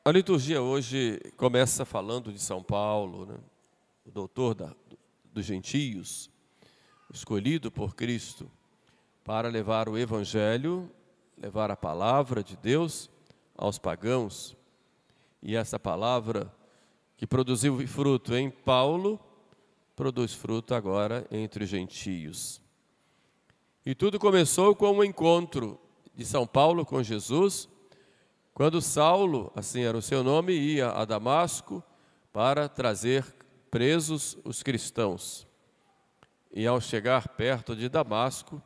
A liturgia hoje começa falando de São Paulo, né? O doutor dos gentios, escolhido por Cristo para levar o Evangelho, levar a palavra de Deus aos pagãos. E essa palavra que produziu fruto em Paulo, produz fruto agora entre os gentios. E tudo começou com um encontro de São Paulo com Jesus, quando Saulo, assim era o seu nome, ia a Damasco para trazer presos os cristãos. E ao chegar perto de Damasco,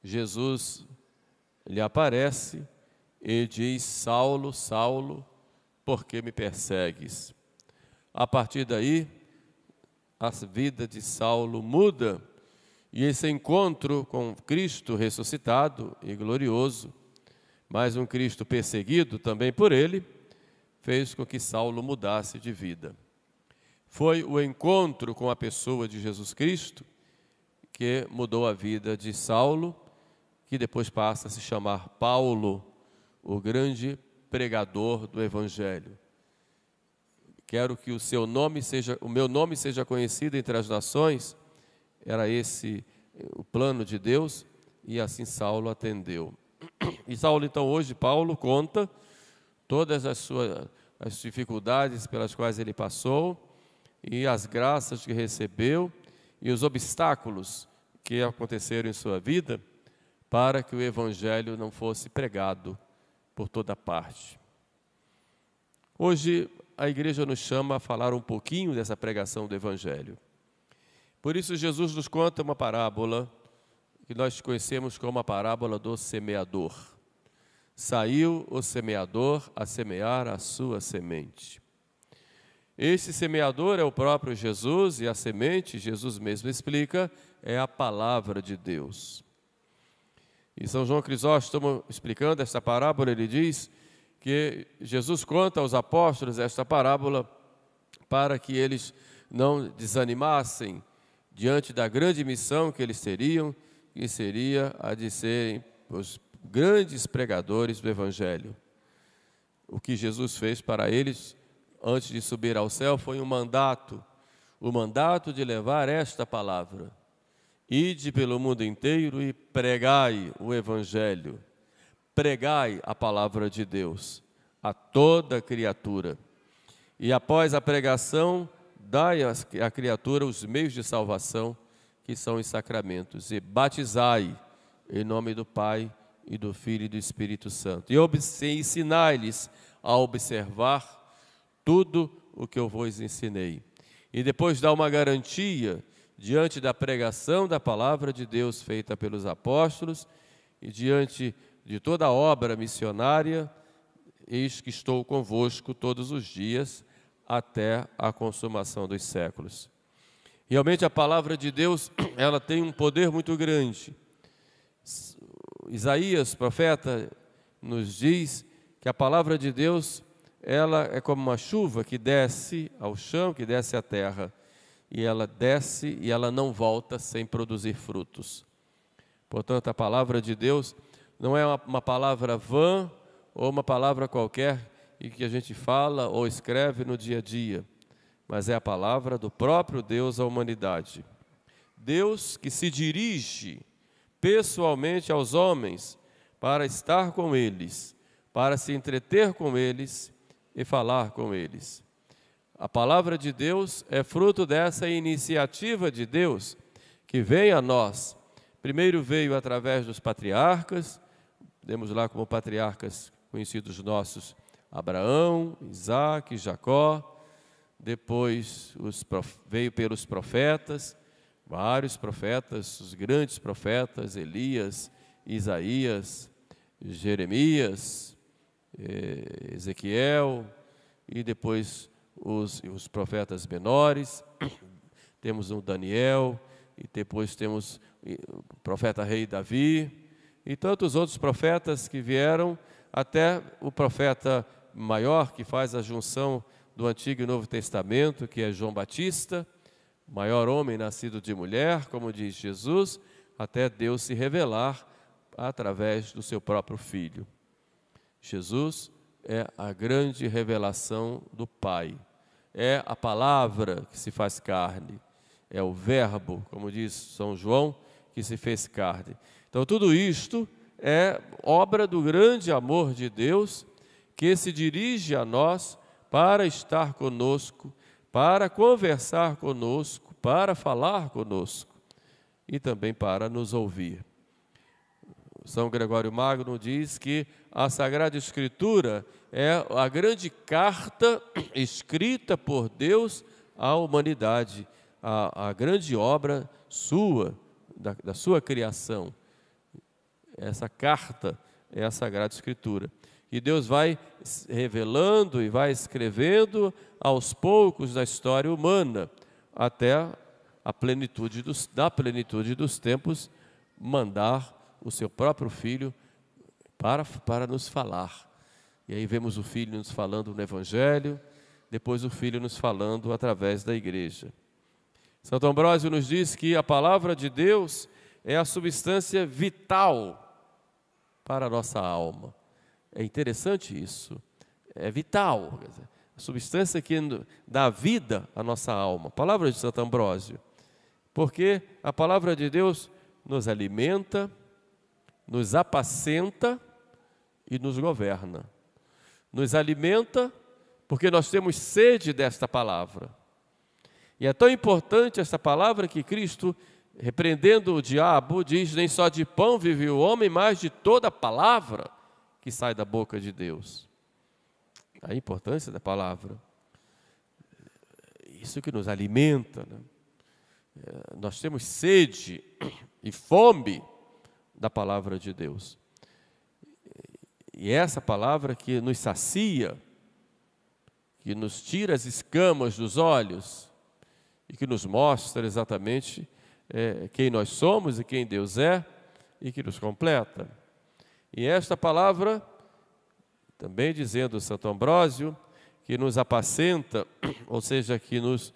Jesus lhe aparece e diz: Saulo, Saulo, por que me persegues? A partir daí, a vida de Saulo muda, e esse encontro com Cristo ressuscitado e glorioso, mas um Cristo perseguido também por ele, fez com que Saulo mudasse de vida. Foi o encontro com a pessoa de Jesus Cristo que mudou a vida de Saulo, que depois passa a se chamar Paulo, o grande pregador do Evangelho. Quero que o meu nome seja conhecido entre as nações. Era esse o plano de Deus, e assim Saulo atendeu. E Saulo, então, hoje, Paulo conta todas as dificuldades pelas quais ele passou, e as graças que recebeu, e os obstáculos que aconteceram em sua vida, para que o Evangelho não fosse pregado por toda parte. Hoje, a igreja nos chama a falar um pouquinho dessa pregação do Evangelho. Por isso, Jesus nos conta uma parábola que nós conhecemos como a parábola do semeador. Saiu o semeador a semear a sua semente. Esse semeador é o próprio Jesus, e a semente, Jesus mesmo explica, é a palavra de Deus. E São João Crisóstomo, explicando esta parábola, ele diz que Jesus conta aos apóstolos esta parábola para que eles não desanimassem diante da grande missão que eles teriam, que seria a de serem os grandes pregadores do Evangelho. O que Jesus fez para eles, antes de subir ao céu, foi um mandato, o mandato de levar esta palavra. Ide pelo mundo inteiro e pregai o Evangelho. Pregai a palavra de Deus a toda criatura. E após a pregação, dai à criatura os meios de salvação, que são os sacramentos, e batizai em nome do Pai, e do Filho e do Espírito Santo. E ensinai-lhes a observar tudo o que eu vos ensinei. E depois dá uma garantia diante da pregação da palavra de Deus feita pelos apóstolos, e diante de toda a obra missionária: eis que estou convosco todos os dias, até a consumação dos séculos. Realmente a palavra de Deus, ela tem um poder muito grande. Isaías, profeta, nos diz que a palavra de Deus, ela é como uma chuva que desce ao chão, que desce à terra, e ela desce e ela não volta sem produzir frutos. Portanto, a palavra de Deus não é uma palavra vã ou uma palavra qualquer e que a gente fala ou escreve no dia a dia, mas é a palavra do próprio Deus à humanidade. Deus que se dirige pessoalmente aos homens para estar com eles, para se entreter com eles e falar com eles. A palavra de Deus é fruto dessa iniciativa de Deus que vem a nós. Primeiro veio através dos patriarcas, temos lá como patriarcas conhecidos nossos Abraão, Isaque, Jacó. Depois veio pelos profetas, vários profetas, os grandes profetas, Elias, Isaías, Jeremias, Ezequiel, e depois os profetas menores. Temos o Daniel, e depois temos o profeta rei Davi, e tantos outros profetas que vieram, até o profeta maior, que faz a junção do Antigo e Novo Testamento, que é João Batista, maior homem nascido de mulher, como diz Jesus, até Deus se revelar através do seu próprio Filho. Jesus é a grande revelação do Pai. É a palavra que se faz carne. É o verbo, como diz São João, que se fez carne. Então, tudo isto é obra do grande amor de Deus, que se dirige a nós para estar conosco, para conversar conosco, para falar conosco e também para nos ouvir. São Gregório Magno diz que a Sagrada Escritura é a grande carta escrita por Deus à humanidade, a grande obra sua, da sua criação. Essa carta é a Sagrada Escritura. E Deus vai revelando e vai escrevendo aos poucos da história humana, até a plenitude da plenitude dos tempos, mandar o seu próprio Filho para nos falar. E aí vemos o Filho nos falando no Evangelho, depois o Filho nos falando através da Igreja. Santo Ambrósio nos diz que a palavra de Deus é a substância vital para a nossa alma. É interessante isso, é vital, a substância que dá vida à nossa alma. Palavra de Santo Ambrósio, porque a palavra de Deus nos alimenta, nos apacenta e nos governa. Nos alimenta porque nós temos sede desta palavra. E é tão importante esta palavra que Cristo, repreendendo o diabo, diz: nem só de pão vive o homem, mas de toda palavra que sai da boca de Deus. A importância da palavra. Isso que nos alimenta, né? Nós temos sede e fome da palavra de Deus. E essa palavra que nos sacia, que nos tira as escamas dos olhos e que nos mostra exatamente quem nós somos e quem Deus é e que nos completa. E esta palavra, também dizendo Santo Ambrósio, que nos apacenta, ou seja, que nos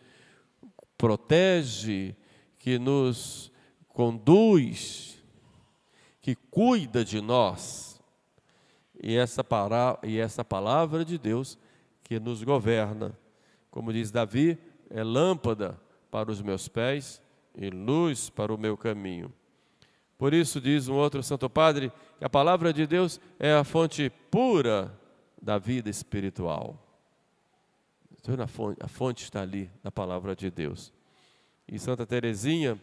protege, que nos conduz, que cuida de nós. E essa palavra de Deus que nos governa. Como diz Davi, é lâmpada para os meus pés e luz para o meu caminho. Por isso diz um outro Santo Padre que a palavra de Deus é a fonte pura da vida espiritual. Então, a fonte está ali, na palavra de Deus. E Santa Teresinha,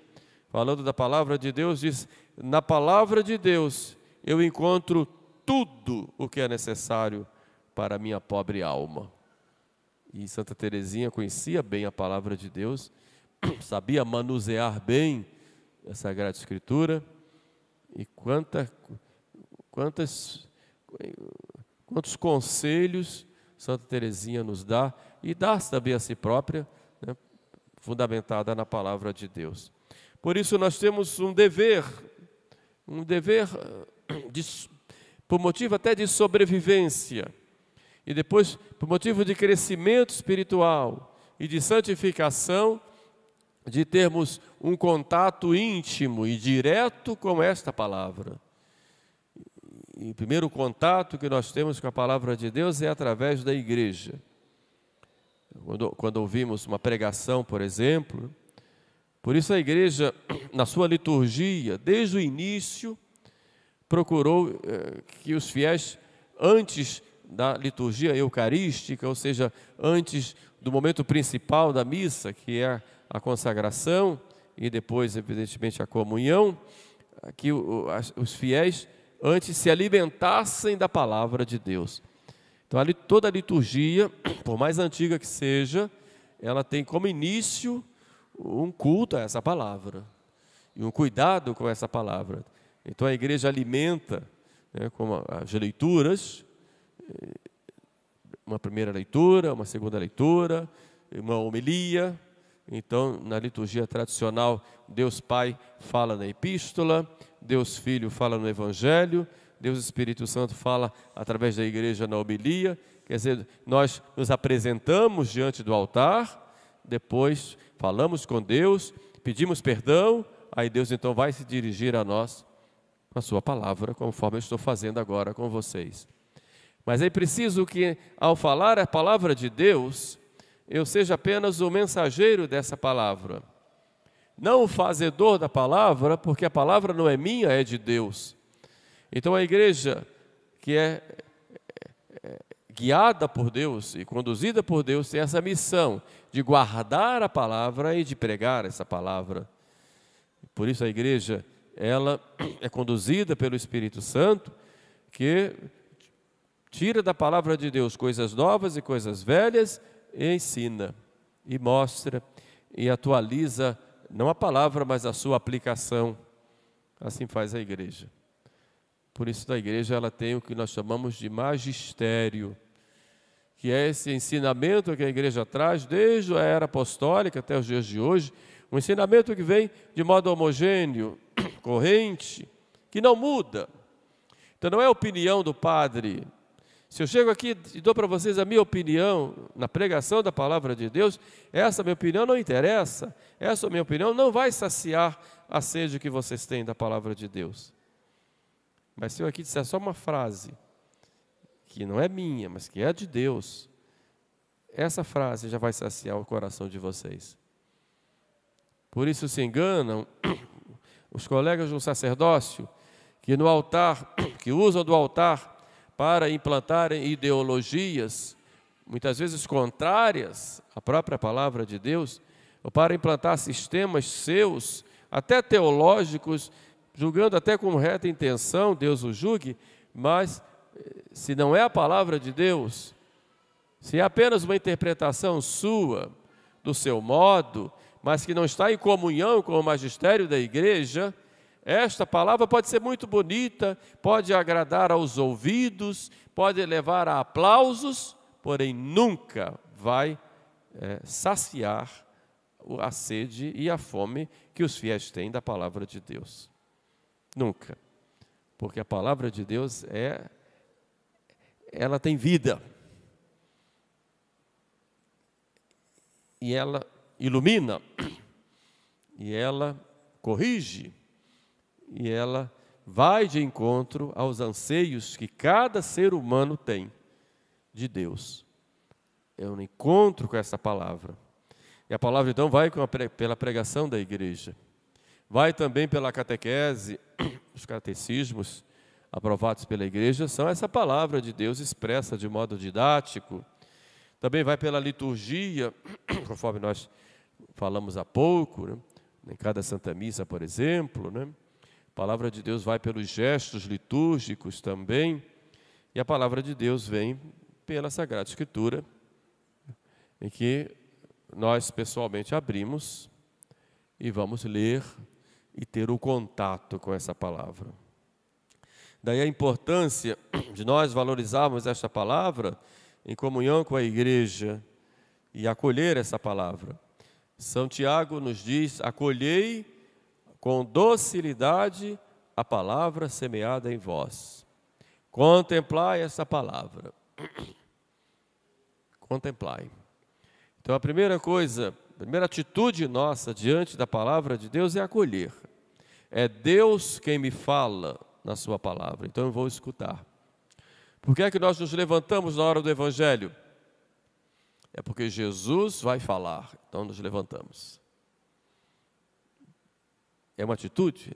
falando da palavra de Deus, diz: na palavra de Deus eu encontro tudo o que é necessário para a minha pobre alma. E Santa Teresinha conhecia bem a palavra de Deus, sabia manusear bem a Sagrada Escritura, e quantos conselhos Santa Teresinha nos dá, e dá também a si própria, né, fundamentada na palavra de Deus. Por isso nós temos um dever por motivo até de sobrevivência, e depois por motivo de crescimento espiritual e de santificação, de termos um contato íntimo e direto com esta palavra. E o primeiro contato que nós temos com a palavra de Deus é através da igreja. Quando ouvimos uma pregação, por exemplo, por isso a igreja, na sua liturgia, desde o início, procurou que os fiéis, antes da liturgia eucarística, ou seja, antes do momento principal da missa, que é a consagração, e depois, evidentemente, a comunhão, que os fiéis antes se alimentassem da palavra de Deus. Então, toda a liturgia, por mais antiga que seja, ela tem como início um culto a essa palavra, e um cuidado com essa palavra. Então, a igreja alimenta, né, com as leituras, uma primeira leitura, uma segunda leitura, uma homilia. Então, na liturgia tradicional, Deus Pai fala na epístola, Deus Filho fala no Evangelho, Deus Espírito Santo fala através da igreja na homilia. Quer dizer, nós nos apresentamos diante do altar, depois falamos com Deus, pedimos perdão, aí Deus então vai se dirigir a nós com a sua palavra, conforme eu estou fazendo agora com vocês. Mas é preciso que, ao falar a palavra de Deus, eu seja apenas o mensageiro dessa palavra. Não o fazedor da palavra, porque a palavra não é minha, é de Deus. Então a igreja que é guiada por Deus e conduzida por Deus tem essa missão de guardar a palavra e de pregar essa palavra. Por isso a igreja, ela é conduzida pelo Espírito Santo, que tira da palavra de Deus coisas novas e coisas velhas e ensina, e mostra, e atualiza, não a palavra, mas a sua aplicação. Assim faz a igreja. Por isso a igreja ela tem o que nós chamamos de magistério, que é esse ensinamento que a igreja traz desde a era apostólica até os dias de hoje, um ensinamento que vem de modo homogêneo, corrente, que não muda. Então não é a opinião do padre. Se eu chego aqui e dou para vocês a minha opinião na pregação da palavra de Deus, essa minha opinião não interessa, essa minha opinião não vai saciar a sede que vocês têm da palavra de Deus. Mas se eu aqui disser só uma frase, que não é minha, mas que é de Deus, essa frase já vai saciar o coração de vocês. Por isso se enganam os colegas do sacerdócio, que no altar, que usam do altar para implantarem ideologias, muitas vezes contrárias à própria palavra de Deus, ou para implantar sistemas seus, até teológicos, julgando até com reta intenção, Deus o julgue, mas se não é a palavra de Deus, se é apenas uma interpretação sua, do seu modo, mas que não está em comunhão com o magistério da igreja, esta palavra pode ser muito bonita, pode agradar aos ouvidos, pode levar a aplausos, porém nunca vai saciar a sede e a fome que os fiéis têm da palavra de Deus. Nunca. Porque a palavra de Deus ela tem vida. E ela ilumina, e ela corrige, e ela vai de encontro aos anseios que cada ser humano tem de Deus. É um encontro com essa palavra. E a palavra então vai pela pregação da igreja. Vai também pela catequese, os catecismos aprovados pela igreja são essa palavra de Deus expressa de modo didático. Também vai pela liturgia, conforme nós falamos há pouco, né? Em cada Santa Missa, por exemplo, né? A palavra de Deus vai pelos gestos litúrgicos também, e a palavra de Deus vem pela Sagrada Escritura, em que nós pessoalmente abrimos e vamos ler e ter o contato com essa palavra. Daí a importância de nós valorizarmos esta palavra em comunhão com a igreja e acolher essa palavra. São Tiago nos diz: acolhei com docilidade a palavra semeada em vós. Contemplai essa palavra. Contemplai. Então a primeira coisa, a primeira atitude nossa diante da palavra de Deus é acolher. É Deus quem me fala na sua palavra, então eu vou escutar. Por que é que nós nos levantamos na hora do Evangelho? É porque Jesus vai falar, então nos levantamos. É uma atitude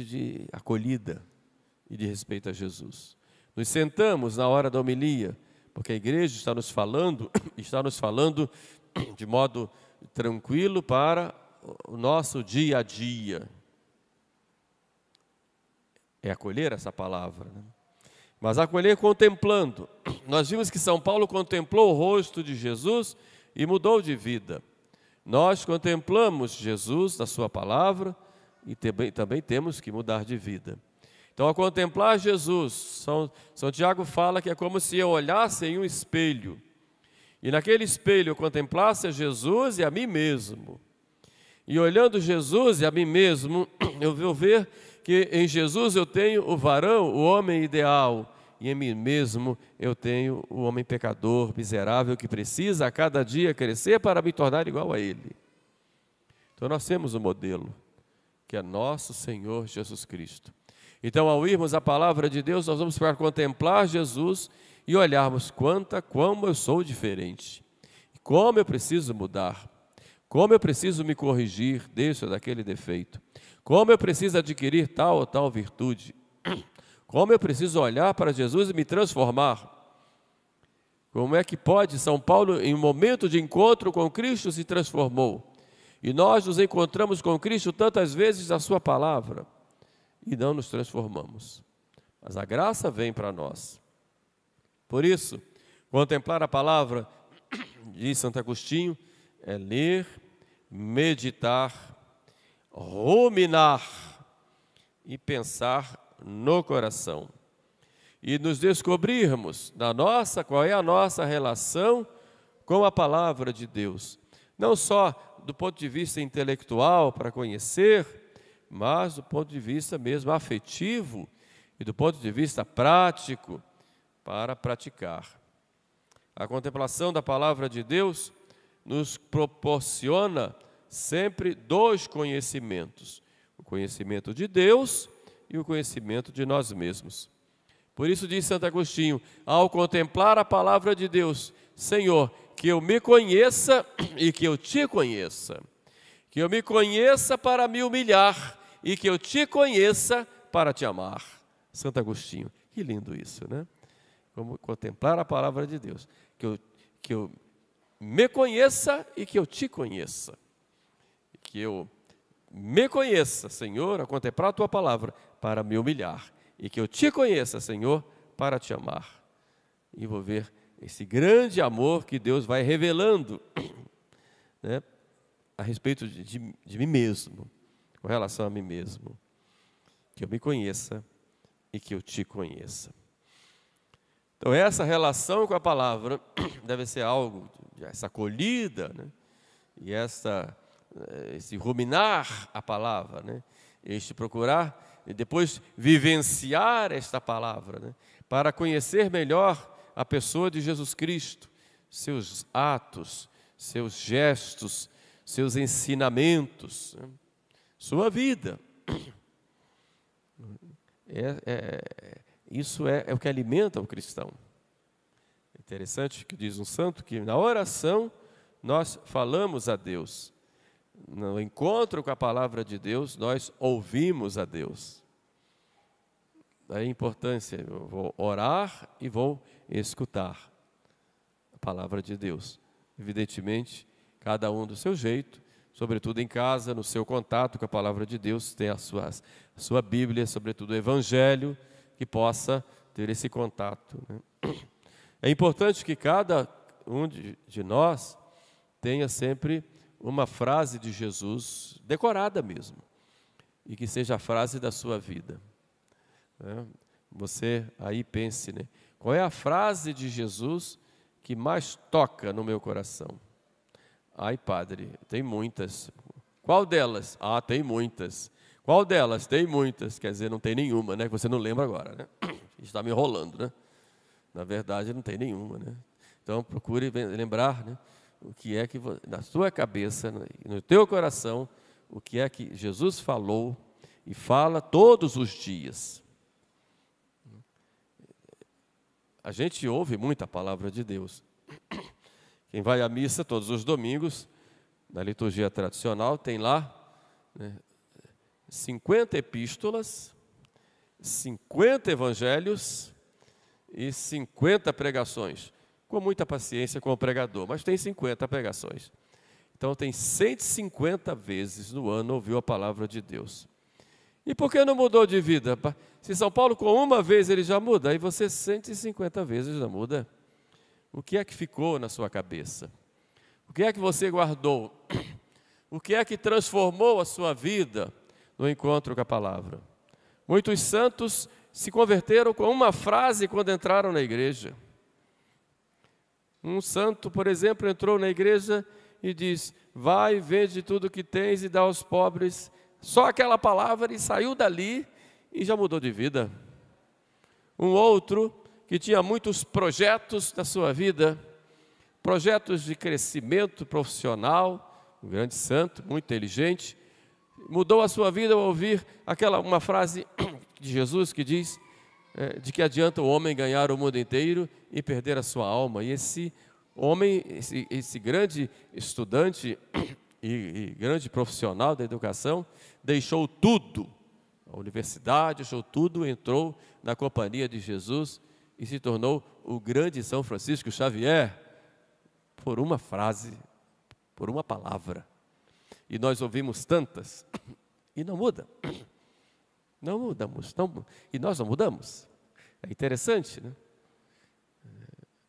de acolhida e de respeito a Jesus. Nos sentamos na hora da homilia, porque a igreja está nos falando de modo tranquilo para o nosso dia a dia. É acolher essa palavra, né? Mas acolher contemplando. Nós vimos que São Paulo contemplou o rosto de Jesus e mudou de vida. Nós contemplamos Jesus na sua palavra e também temos que mudar de vida. Então, ao contemplar Jesus, São Tiago fala que é como se eu olhasse em um espelho. E naquele espelho eu contemplasse a Jesus e a mim mesmo. E olhando Jesus e a mim mesmo, eu vou ver que em Jesus eu tenho o varão, o homem ideal, e em mim mesmo eu tenho o homem pecador, miserável, que precisa a cada dia crescer para me tornar igual a Ele. Então nós temos um modelo, que é nosso Senhor Jesus Cristo. Então, ao irmos a palavra de Deus, nós vamos para contemplar Jesus e olharmos como eu sou diferente, como eu preciso mudar, como eu preciso me corrigir desse ou daquele defeito, como eu preciso adquirir tal ou tal virtude, como eu preciso olhar para Jesus e me transformar. Como é que pode? São Paulo, em um momento de encontro com Cristo, se transformou. E nós nos encontramos com Cristo tantas vezes na sua palavra e não nos transformamos. Mas a graça vem para nós. Por isso, contemplar a palavra, diz Santo Agostinho, é ler, meditar, ruminar e pensar no coração. E nos descobrirmos qual é a nossa relação com a palavra de Deus. Não só do ponto de vista intelectual, para conhecer, mas do ponto de vista mesmo afetivo e do ponto de vista prático, para praticar. A contemplação da palavra de Deus nos proporciona sempre dois conhecimentos: o conhecimento de Deus e o conhecimento de nós mesmos. Por isso diz Santo Agostinho, ao contemplar a palavra de Deus: Senhor, que eu me conheça e que eu te conheça. Que eu me conheça para me humilhar e que eu te conheça para te amar. Santo Agostinho, que lindo isso, né? Como contemplar a palavra de Deus. Que eu me conheça e que eu te conheça. Que eu me conheça, Senhor, a contemplar a tua palavra para me humilhar. E que eu te conheça, Senhor, para te amar. E vou ver esse grande amor que Deus vai revelando, né, a respeito de mim mesmo, com relação a mim mesmo. Que eu me conheça e que eu te conheça. Então, essa relação com a palavra deve ser algo, essa acolhida, né, e esse ruminar a palavra, né, este procurar e depois vivenciar esta palavra, né, para conhecer melhor a pessoa de Jesus Cristo, seus atos, seus gestos, seus ensinamentos, né, sua vida. Isso é o que alimenta o cristão. É interessante que diz um santo que na oração nós falamos a Deus. No encontro com a palavra de Deus, nós ouvimos a Deus. Daí a importância, eu vou orar e vou escutar a palavra de Deus. Evidentemente, cada um do seu jeito, sobretudo em casa, no seu contato com a palavra de Deus, tem a sua Bíblia, sobretudo o Evangelho, que possa ter esse contato, né? É importante que cada um de nós tenha sempre uma frase de Jesus, decorada mesmo, e que seja a frase da sua vida, né? Você aí pense, né? Qual é a frase de Jesus que mais toca no meu coração? Ai, padre, tem muitas. Qual delas? Ah, tem muitas. Qual delas? Tem muitas. Quer dizer, não tem nenhuma, né? Que você não lembra agora, né? Está me enrolando, né? Na verdade, não tem nenhuma, né? Então, procure lembrar, né, o que é que, na sua cabeça, no teu coração, o que é que Jesus falou e fala todos os dias. A gente ouve muita palavra de Deus. Quem vai à missa todos os domingos, na liturgia tradicional, tem lá, né, 50 epístolas, 50 evangelhos e 50 pregações, com muita paciência com o pregador, mas tem 50 pregações. Então tem 150 vezes no ano ouviu a palavra de Deus. E por que não mudou de vida? Se São Paulo com uma vez ele já muda, aí você 150 vezes já muda. O que é que ficou na sua cabeça? O que é que você guardou? O que é que transformou a sua vida no encontro com a palavra? Muitos santos se converteram com uma frase quando entraram na igreja. Um santo, por exemplo, entrou na igreja e diz: vai, vende tudo o que tens e dá aos pobres. Só aquela palavra, e saiu dali e já mudou de vida. Um outro que tinha muitos projetos na sua vida, projetos de crescimento profissional, um grande santo, muito inteligente, mudou a sua vida ao ouvir uma frase de Jesus que diz de que adianta o homem ganhar o mundo inteiro e perder a sua alma. E esse homem, esse grande estudante e grande profissional da educação, deixou tudo, a universidade, deixou tudo, entrou na companhia de Jesus e se tornou o grande São Francisco Xavier, por uma frase, por uma palavra. E nós ouvimos tantas, e não muda. Não mudamos, e nós não mudamos. É interessante, né?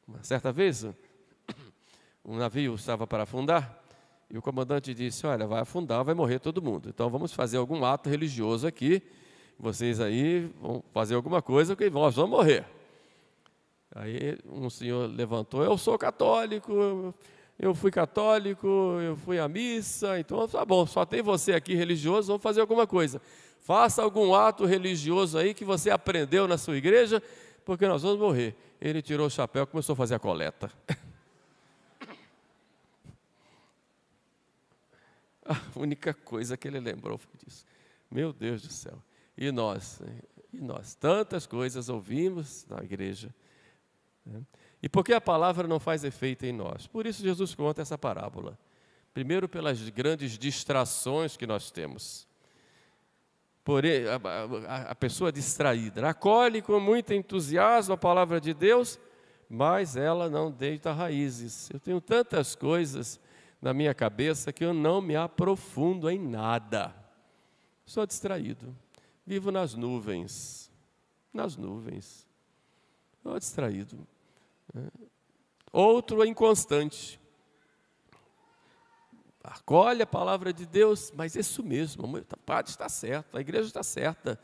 Uma certa vez, um navio estava para afundar, e o comandante disse, olha, vai afundar, vai morrer todo mundo. Então vamos fazer algum ato religioso aqui, vocês aí vão fazer alguma coisa, que nós vamos morrer. Aí um senhor levantou, eu sou católico, eu fui católico, eu fui à missa, então tá bom, só tem você aqui religioso, vamos fazer alguma coisa. Faça algum ato religioso aí que você aprendeu na sua igreja, porque nós vamos morrer. Ele tirou o chapéu e começou a fazer a coleta. A única coisa que ele lembrou foi disso. Meu Deus do céu. E nós, tantas coisas ouvimos na igreja. E por que a palavra não faz efeito em nós? Por isso Jesus conta essa parábola. Primeiro, pelas grandes distrações que nós temos. Porém, a pessoa distraída acolhe com muito entusiasmo a palavra de Deus, mas ela não deita raízes. Eu tenho tantas coisas na minha cabeça que eu não me aprofundo em nada. Sou distraído. Vivo nas nuvens. Nas nuvens. Sou distraído. Outro é inconstante. Acolhe a palavra de Deus, mas isso mesmo, o padre está certo, a igreja está certa.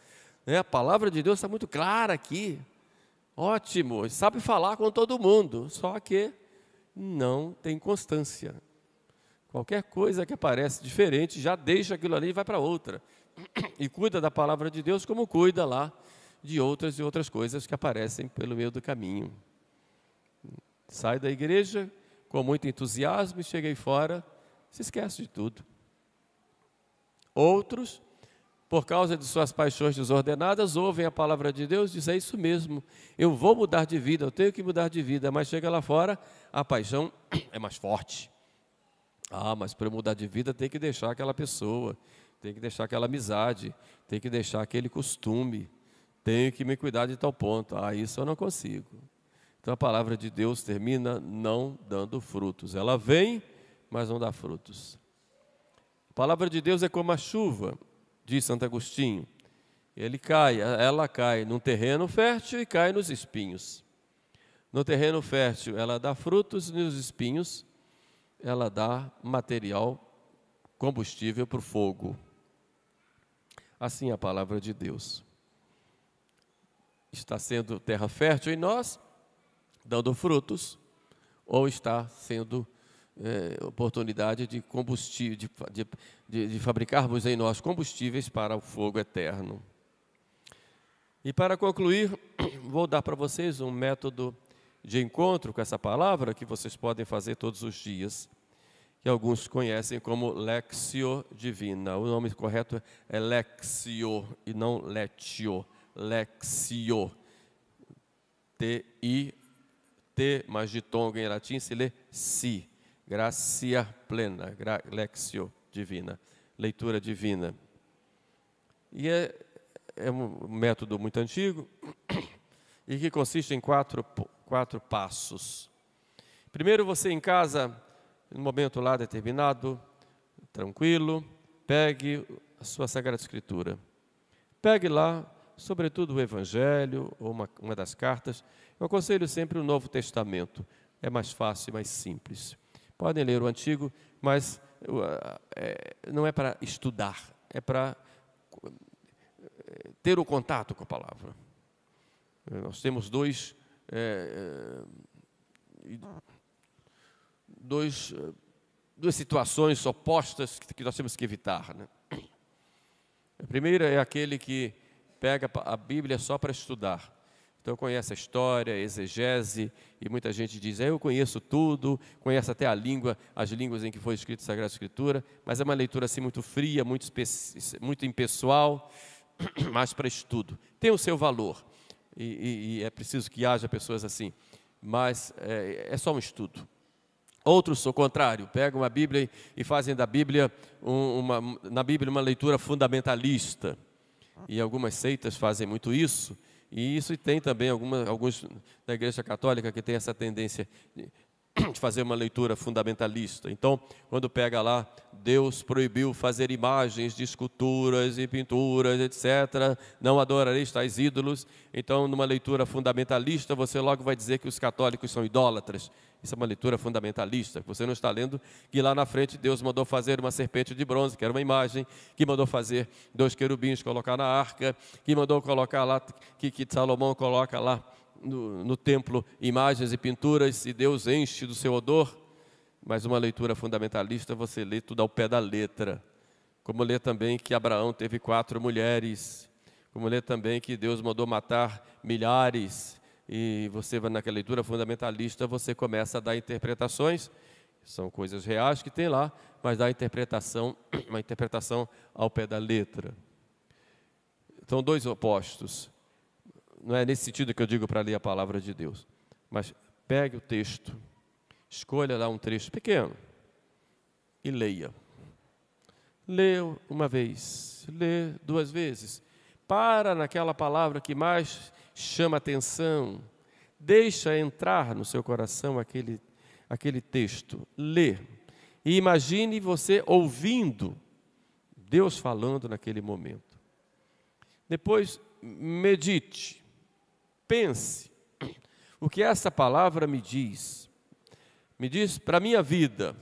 A palavra de Deus está muito clara aqui. Ótimo, sabe falar com todo mundo, só que não tem constância. Qualquer coisa que aparece diferente, já deixa aquilo ali e vai para outra. E cuida da palavra de Deus como cuida lá de outras e outras coisas que aparecem pelo meio do caminho. Sai da igreja com muito entusiasmo e chega aí fora, se esquece de tudo. Outros, por causa de suas paixões desordenadas, ouvem a palavra de Deus e dizem, é isso mesmo, eu vou mudar de vida, eu tenho que mudar de vida, mas chega lá fora, a paixão é mais forte. Mas para eu mudar de vida tem que deixar aquela pessoa, tem que deixar aquela amizade, tem que deixar aquele costume, tenho que me cuidar de tal ponto. Isso eu não consigo. Então a palavra de Deus termina não dando frutos. Ela vem, mas não dá frutos. A palavra de Deus é como a chuva, diz Santo Agostinho. Ela cai num terreno fértil e cai nos espinhos. No terreno fértil ela dá frutos, e nos espinhos ela dá material, combustível para o fogo. Assim é a palavra de Deus. Está sendo terra fértil em nós, dando frutos, ou está sendo oportunidade de combustível, de fabricarmos em nós combustíveis para o fogo eterno. E para concluir, vou dar para vocês um método de encontro com essa palavra que vocês podem fazer todos os dias, que alguns conhecem como Lectio Divina. O nome correto é Lectio e não Lectio. Lectio. T, mas de tonga em latim se lê si. Gracia plena. Lectio Divina. Leitura divina. E é um método muito antigo e que consiste em quatro passos. Primeiro, você em casa, no momento lá determinado, tranquilo, pegue a sua Sagrada Escritura. Pegue lá, sobretudo o Evangelho, ou uma das cartas. Eu aconselho sempre o Novo Testamento. É mais fácil e mais simples. Podem ler o Antigo, mas não é para estudar, é para ter o contato com a palavra. Nós temos duas situações opostas que nós temos que evitar, né? A primeira é aquele que pega a Bíblia só para estudar. Então conhece a história, a exegese, e muita gente diz, eu conheço tudo, conheço até as línguas em que foi escrita a Sagrada Escritura, mas é uma leitura assim muito fria, muito impessoal, mais para estudo. Tem o seu valor, e é preciso que haja pessoas assim, mas é só um estudo. Outros, ao contrário, pegam a Bíblia e fazem da Bíblia na Bíblia uma leitura fundamentalista. E algumas seitas fazem muito isso. E isso tem também alguns da Igreja Católica que tem essa tendência de fazer uma leitura fundamentalista. Então, quando pega lá, Deus proibiu fazer imagens de esculturas e pinturas, etc. Não adorareis tais ídolos. Então, numa leitura fundamentalista, você logo vai dizer que os católicos são idólatras. Isso é uma leitura fundamentalista. Você não está lendo que lá na frente Deus mandou fazer uma serpente de bronze, que era uma imagem, que mandou fazer 2 querubins, colocar na arca, que mandou colocar lá, que Salomão coloca lá no templo imagens e pinturas, e Deus enche do seu odor. Mas uma leitura fundamentalista, você lê tudo ao pé da letra. Como lê também que Abraão teve 4 mulheres, como lê também que Deus mandou matar milhares. E você vai naquela leitura fundamentalista, você começa a dar interpretações, são coisas reais que tem lá, mas dá uma interpretação ao pé da letra. São dois opostos. Não é nesse sentido que eu digo para ler a palavra de Deus, mas pegue o texto, escolha lá um trecho pequeno e leia. Lê uma vez, lê 2 vezes, para naquela palavra que mais chama atenção, deixa entrar no seu coração aquele texto, lê, e imagine você ouvindo Deus falando naquele momento. Depois, medite, pense, o que essa palavra me diz para a minha vida,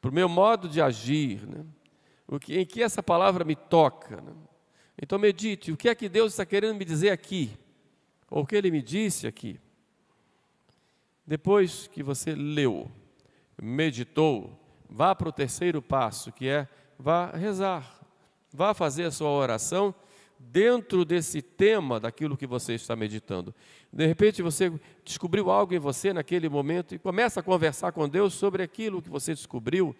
para o meu modo de agir, né? Em que essa palavra me toca, né? Então medite, o que é que Deus está querendo me dizer aqui? Ou o que Ele me disse aqui. Depois que você leu, meditou, vá para o 3º passo, que é, vá rezar. Vá fazer a sua oração dentro desse tema daquilo que você está meditando. De repente você descobriu algo em você naquele momento e começa a conversar com Deus sobre aquilo que você descobriu,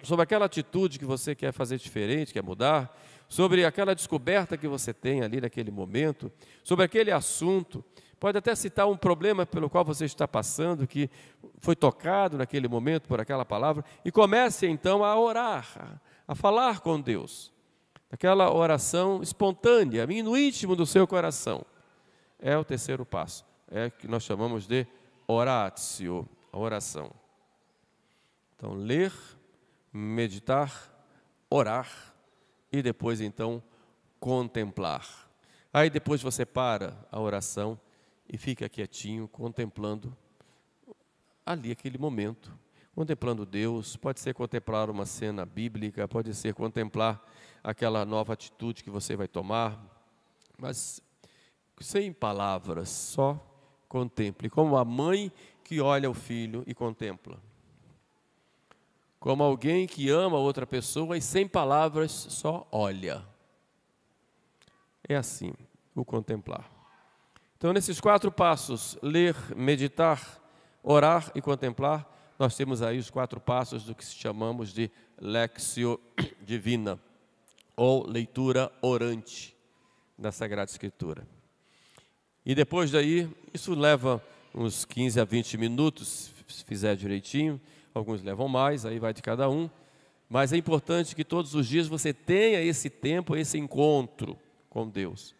sobre aquela atitude que você quer fazer diferente, quer mudar, sobre aquela descoberta que você tem ali naquele momento, sobre aquele assunto. Pode até citar um problema pelo qual você está passando, que foi tocado naquele momento por aquela palavra, e comece então a orar, a falar com Deus. Aquela oração espontânea, no íntimo do seu coração. É o 3º passo, é o que nós chamamos de oratio, a oração. Então, ler, meditar, orar, e depois, então, contemplar. Aí depois você para a oração e fica quietinho, contemplando ali aquele momento. Contemplando Deus, pode ser contemplar uma cena bíblica, pode ser contemplar aquela nova atitude que você vai tomar, mas sem palavras, só contemple. Como a mãe que olha o filho e contempla. Como alguém que ama outra pessoa e sem palavras só olha. É assim, o contemplar. Então, nesses 4 passos, ler, meditar, orar e contemplar, nós temos aí os 4 passos do que chamamos de Lectio Divina, ou leitura orante da Sagrada Escritura. E depois daí, isso leva uns 15 a 20 minutos, se fizer direitinho. Alguns levam mais, aí vai de cada um. Mas é importante que todos os dias você tenha esse tempo, esse encontro com Deus,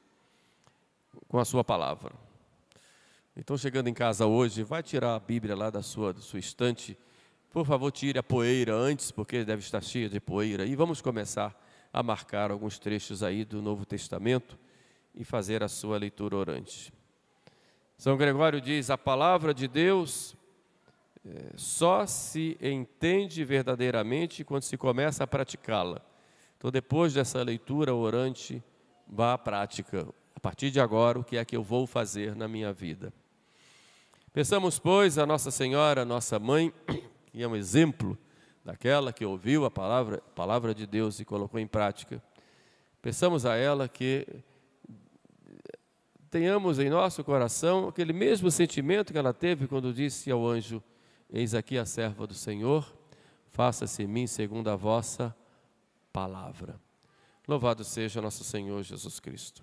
com a sua palavra. Então, chegando em casa hoje, vai tirar a Bíblia lá da sua estante. Por favor, tire a poeira antes, porque deve estar cheia de poeira. E vamos começar a marcar alguns trechos aí do Novo Testamento e fazer a sua leitura orante. São Gregório diz, a palavra de Deus só se entende verdadeiramente quando se começa a praticá-la. Então, depois dessa leitura orante, vá à prática. A partir de agora, o que é que eu vou fazer na minha vida? Pensamos, pois, a Nossa Senhora, nossa mãe, que é um exemplo daquela que ouviu a palavra de Deus e colocou em prática. Pensamos a ela que tenhamos em nosso coração aquele mesmo sentimento que ela teve quando disse ao anjo, eis aqui a serva do Senhor, faça-se em mim segundo a vossa palavra. Louvado seja nosso Senhor Jesus Cristo.